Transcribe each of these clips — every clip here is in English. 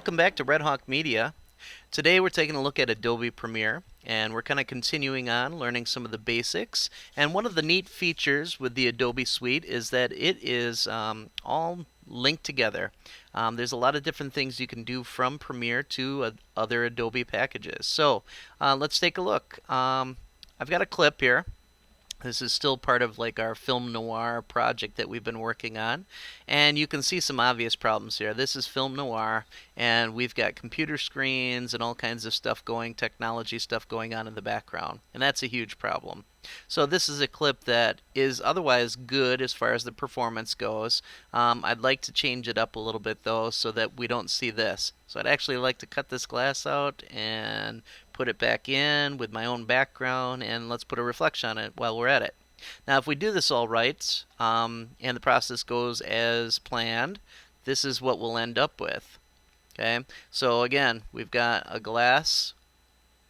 Welcome back to Red Hawk Media. Today we're taking a look at Adobe Premiere and we're kind of continuing on learning some of the basics. And one of the neat features with the Adobe Suite is that it is all linked together. There's a lot of different things you can do from Premiere to other Adobe packages. So let's take a look. I've got a clip here. This is still part of like our film noir project that we've been working on. And you can see some obvious problems here. This is film noir, and we've got computer screens and all kinds of stuff going, technology stuff going on in the background. And that's a huge problem. So this is a clip that is otherwise good as far as the performance goes. I'd like to change it up a little bit though so that we don't see this. So I'd actually like to cut this glass out and put it back in with my own background, and let's put a reflection on it while we're at it. Now if we do this all right, and the process goes as planned, this is what we'll end up with. Okay, so again, we've got a glass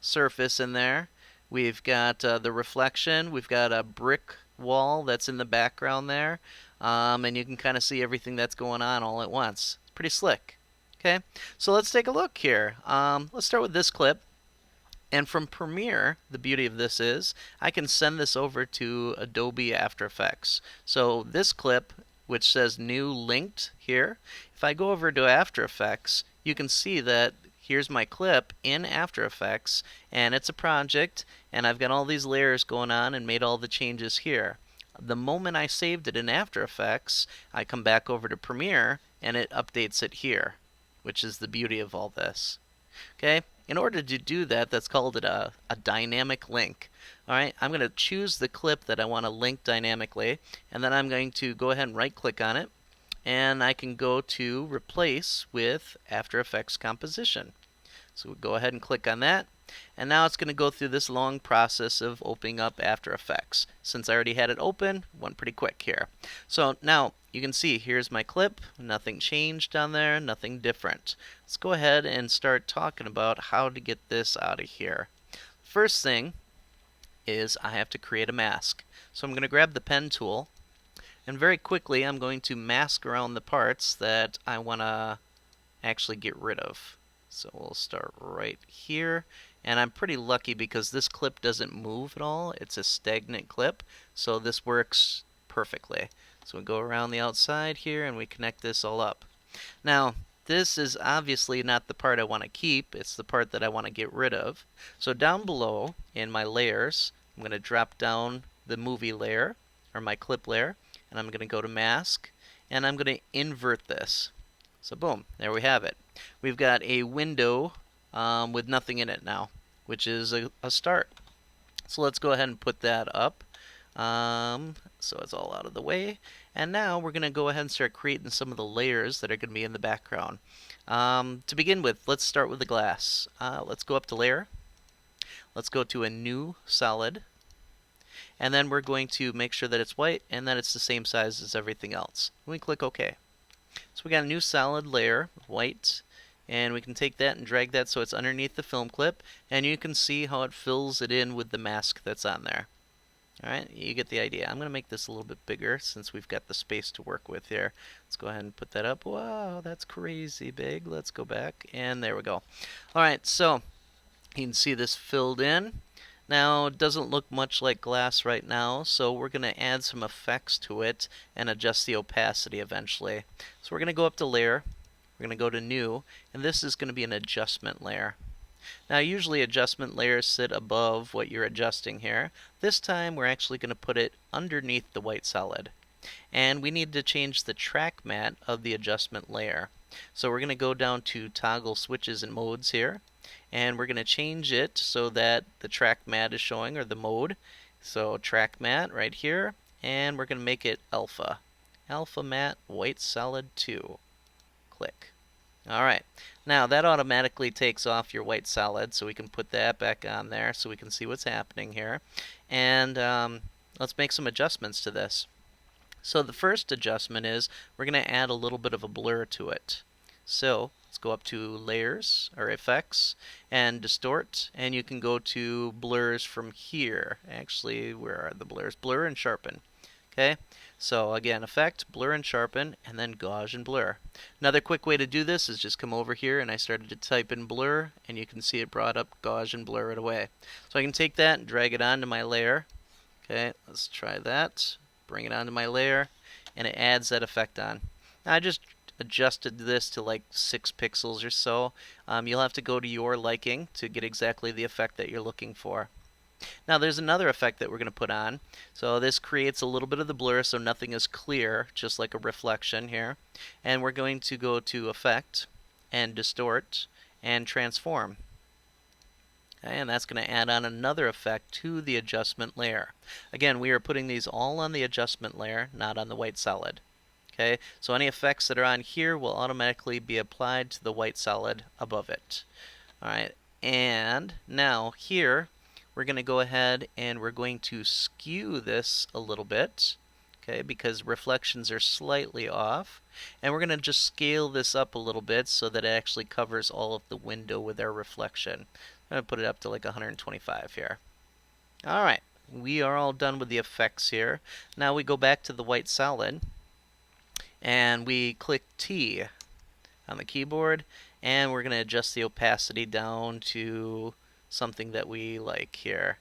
surface in there. We've got the reflection. We've got a brick wall that's in the background there. And you can kind of see everything that's going on all at once. It's pretty slick. Okay, so let's take a look here. Let's start with this clip. And from Premiere, the beauty of this is I can send this over to Adobe After Effects. So this clip, which says new linked here, if I go over to After Effects, you can see that here's my clip in After Effects, and it's a project, and I've got all these layers going on and made all the changes here. The moment I saved it in After Effects, I come back over to Premiere, and it updates it here, which is the beauty of all this. Okay, in order to do that, that's called a dynamic link. Alright, I'm going to choose the clip that I want to link dynamically, and then I'm going to go ahead and right click on it, and I can go to replace with After Effects composition. So we'll go ahead and click on that, and now it's going to go through this long process of opening up After Effects. Since I already had it open, went pretty quick here. So now you can see here's my clip, nothing changed on there, nothing different. Let's go ahead and start talking about how to get this out of here. First thing is I have to create a mask. So I'm going to grab the pen tool, and very quickly I'm going to mask around the parts that I want to actually get rid of. So we'll start right here, and I'm pretty lucky because this clip doesn't move at all. It's a stagnant clip, so this works perfectly. So we go around the outside here and we connect this all up. Now this is obviously not the part I want to keep, it's the part that I want to get rid of. So down below in my layers, I'm going to drop down the movie layer, or my clip layer, and I'm going to go to mask, and I'm going to invert this. So boom, there we have it. We've got a window with nothing in it now, which is a start. So let's go ahead and put that up. So it's all out of the way. And now we're going to go ahead and start creating some of the layers that are going to be in the background. To begin with, let's start with the glass. Let's go up to layer. Let's go to a new solid. And then we're going to make sure that it's white and that it's the same size as everything else. We click OK. So we got a new solid layer, white, and we can take that and drag that so it's underneath the film clip, and you can see how it fills it in with the mask that's on there. Alright, you get the idea. I'm going to make this a little bit bigger since we've got the space to work with here. Let's go ahead and put that up. Wow, that's crazy big. Let's go back, and there we go. Alright, so you can see this filled in. Now, it doesn't look much like glass right now, so we're going to add some effects to it and adjust the opacity eventually. So we're going to go up to layer, we're going to go to new, and this is going to be an adjustment layer. Now, usually adjustment layers sit above what you're adjusting here. This time, we're actually going to put it underneath the white solid. And we need to change the track matte of the adjustment layer. So we're going to go down to toggle switches and modes here, and we're going to change it so that the track matte is showing, or the mode. So track matte right here, and we're going to make it alpha. Alpha matte white solid 2. Click. Alright, now that automatically takes off your white solid, so we can put that back on there so we can see what's happening here. And let's make some adjustments to this. So the first adjustment is we're going to add a little bit of a blur to it. So let's go up to layers or effects and distort, and you can go to blurs from here. Actually, where are the blurs? Blur and sharpen. Okay, so again, Effect, Blur and Sharpen, and then Gauge and Blur. Another quick way to do this is just come over here and I started to type in Blur, and you can see it brought up Gauge and Blur right away. So I can take that and drag it onto my layer. Okay, let's try that. Bring it onto my layer, and it adds that effect on. Now I just adjusted this to like 6 pixels or so. You'll have to go to your liking to get exactly the effect that you're looking for. Now there's another effect that we're going to put on. So this creates a little bit of the blur so nothing is clear, just like a reflection here. And we're going to go to Effect and Distort and Transform. Okay, and that's going to add on another effect to the adjustment layer. Again, we are putting these all on the adjustment layer, not on the white solid. Okay, so any effects that are on here will automatically be applied to the white solid above it. Alright, and now here we're going to go ahead and we're going to skew this a little bit, okay, because reflections are slightly off. And we're going to just scale this up a little bit so that it actually covers all of the window with our reflection. I'm going to put it up to like 125 here. Alright, we are all done with the effects here. Now we go back to the white solid and we click T on the keyboard, and we're going to adjust the opacity down to something that we like here.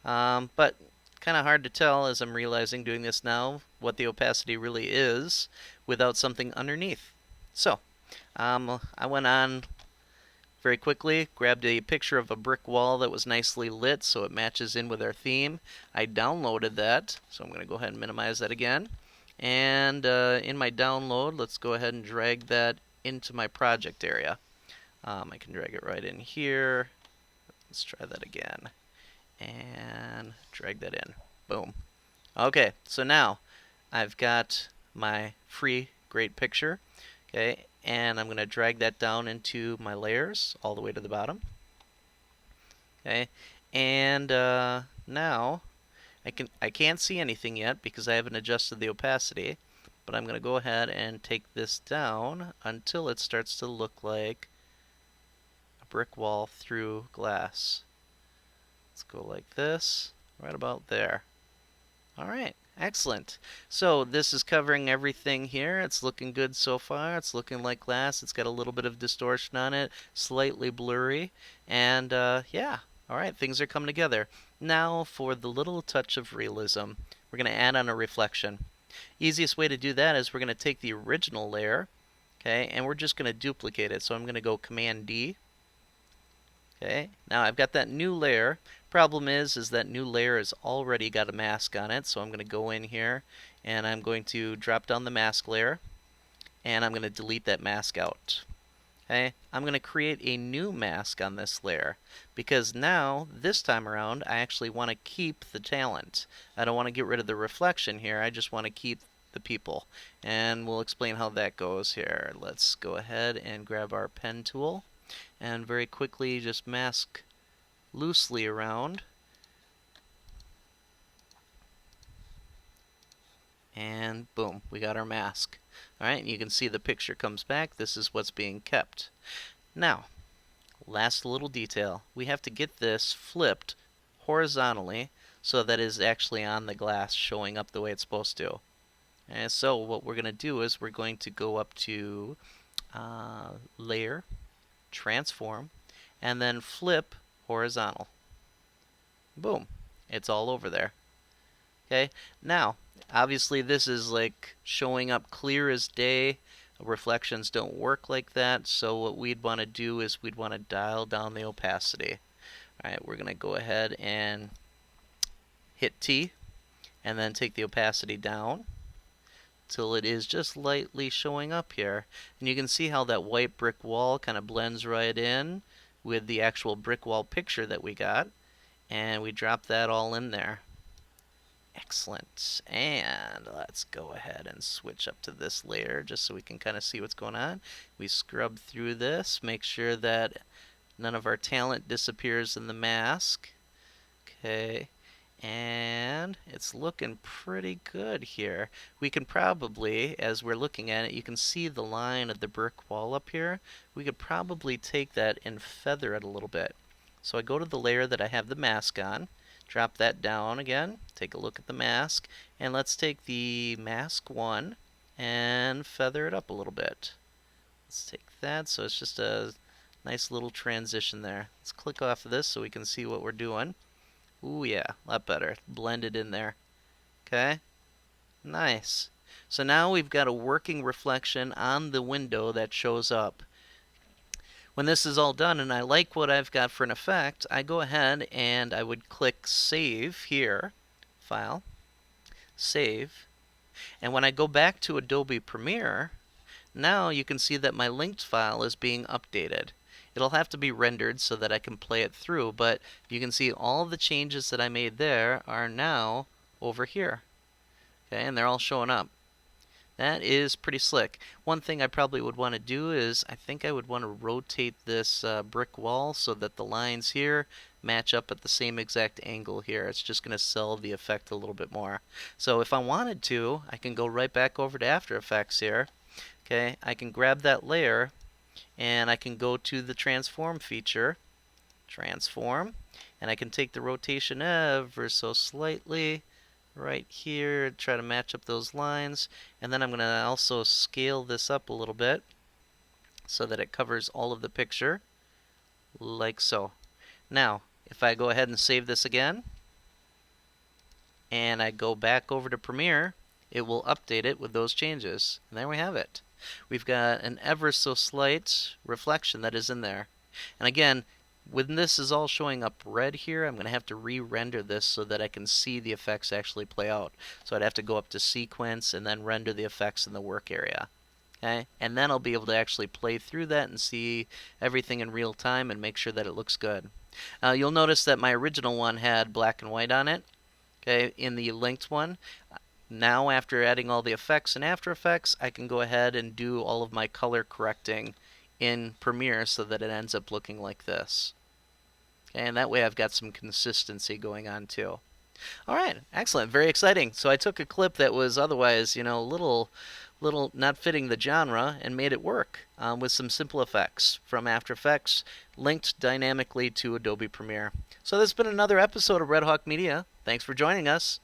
But kind of hard to tell, as I'm realizing doing this now, what the opacity really is without something underneath. So I went on very quickly, grabbed a picture of a brick wall that was nicely lit so it matches in with our theme. I downloaded that, so I'm going to go ahead and minimize that again. And in my download, let's go ahead and drag that into my project area. I can drag it right in here. Let's try that again. And drag that in. Boom. Okay, so now I've got my free great picture. Okay, and I'm going to drag that down into my layers all the way to the bottom. Okay, and now I can't see anything yet because I haven't adjusted the opacity, but I'm going to go ahead and take this down until it starts to look like a brick wall through glass. Let's go like this, right about there. Alright, excellent. So this is covering everything here. It's looking good so far. It's looking like glass. It's got a little bit of distortion on it, slightly blurry, and yeah, alright, things are coming together. Now for the little touch of realism, we're going to add on a reflection. Easiest way to do that is we're going to take the original layer, okay, and we're just going to duplicate it. So I'm going to go Command D. Okay, now I've got that new layer. Problem is that new layer has already got a mask on it, so I'm going to go in here and I'm going to drop down the mask layer and I'm going to delete that mask out. Okay, I'm going to create a new mask on this layer because now this time around I actually want to keep the talent. I don't want to get rid of the reflection here. I just want to keep the people, and we'll explain how that goes here. Let's go ahead and grab our pen tool and very quickly just mask loosely around, and boom, we got our mask. Alright, and you can see the picture comes back. This is what's being kept. Now, last little detail. We have to get this flipped horizontally so that it is actually on the glass showing up the way it's supposed to. And so what we're going to do is we're going to go up to Layer, Transform, and then Flip Horizontal. Boom. It's all over there. Okay, now obviously this is like showing up clear as day. Reflections don't work like that, so what we'd want to do is we'd want to dial down the opacity. Alright, we're going to go ahead and hit T and then take the opacity down till it is just lightly showing up here. And you can see how that white brick wall kind of blends right in with the actual brick wall picture that we got, and we drop that all in there. Excellent. And let's go ahead and switch up to this layer just so we can kind of see what's going on. We scrub through this, make sure that none of our talent disappears in the mask. Okay, and it's looking pretty good here. We can probably, as we're looking at it, you can see the line of the brick wall up here. We could probably take that and feather it a little bit. So I go to the layer that I have the mask on, Drop that down again. Take a look at the mask. And let's take the mask 1 and feather it up a little bit. Let's take that so it's just a nice little transition there. Let's click off of this so we can see what we're doing. Ooh yeah, a lot better. Blended in there. Okay, nice. So now we've got a working reflection on the window that shows up. When this is all done and I like what I've got for an effect, I go ahead and I would click Save here, File, Save, and when I go back to Adobe Premiere, now you can see that my linked file is being updated. It'll have to be rendered so that I can play it through, but you can see all the changes that I made there are now over here. Okay, and they're all showing up. That is pretty slick. One thing I probably would want to do is I think I would want to rotate this brick wall so that the lines here match up at the same exact angle here. It's just going to sell the effect a little bit more. So if I wanted to, I can go right back over to After Effects here. Okay, I can grab that layer and I can go to the transform feature, transform, and I can take the rotation ever so slightly right here, try to match up those lines, and then I'm going to also scale this up a little bit so that it covers all of the picture, like so. Now, if I go ahead and save this again, and I go back over to Premiere, it will update it with those changes. And there we have it. We've got an ever so slight reflection that is in there. And again, when this is all showing up red here, I'm going to have to re-render this so that I can see the effects actually play out. So I'd have to go up to Sequence and then render the effects in the work area. Okay? And then I'll be able to actually play through that and see everything in real time and make sure that it looks good. You'll notice that my original one had black and white on it. Okay, in the linked one. Now after adding all the effects in After Effects, I can go ahead and do all of my color correcting in Premiere so that it ends up looking like this. Okay, and that way I've got some consistency going on too. Alright, excellent, very exciting. So I took a clip that was otherwise, little not fitting the genre and made it work with some simple effects from After Effects linked dynamically to Adobe Premiere. So this has been another episode of Red Hawk Media. Thanks for joining us.